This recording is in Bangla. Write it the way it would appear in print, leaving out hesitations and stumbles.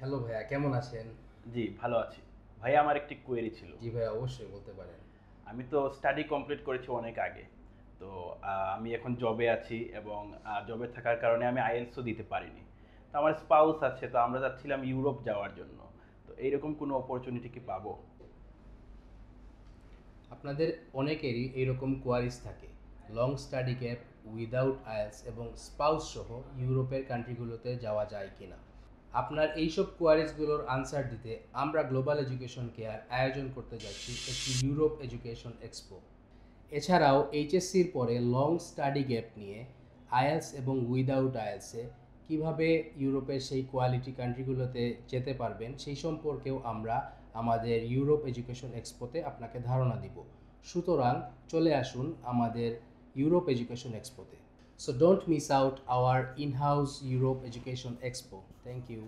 হ্যালো ভাইয়া, কেমন আছেন? জি, ভালো আছি। ভাই আমার একটি কোয়েরি ছিল। জি ভাইয়া, অবশ্যই বলতে পারেন। আমি তো স্টাডি কমপ্লিট করেছি অনেক আগে। তো আমি এখন জবে আছি এবং জবে থাকার কারণে আমি IELTS ও দিতে পারিনি। তো আমার স্পাউস আছে, তো আমরা চাচ্ছিলাম ইউরোপ যাওয়ার জন্য। তো এইরকম কোনো অপরচুনিটি কি পাবো? আপনাদের অনেকেরই এইরকম কোয়ারিজ থাকে। Long study gap, without IELTS এবং স্পাউস সহ ইউরোপের কান্ট্রিগুলোতে যাওয়া যায় কিনা। আপনার এইসব কোয়ারিজগুলোর আনসার দিতে আমরা গ্লোবাল এডুকেশন কেয়ার আয়োজন করতে যাচ্ছি একটি ইউরোপ এডুকেশন এক্সপো। এছাড়াও এইচএসসির পরে লং স্টাডি গ্যাপ নিয়ে আইএলস এবং উইদাউট আইএলসে কীভাবে ইউরোপের সেই কোয়ালিটি কান্ট্রিগুলোতে যেতে পারবেন সেই সম্পর্কেও আমরা আমাদের ইউরোপ এডুকেশন এক্সপোতে আপনাকে ধারণা দিব। সুতরাং চলে আসুন আমাদের ইউরোপ এডুকেশন এক্সপোতে। So don't miss out our in house Europe education expo. Thank you.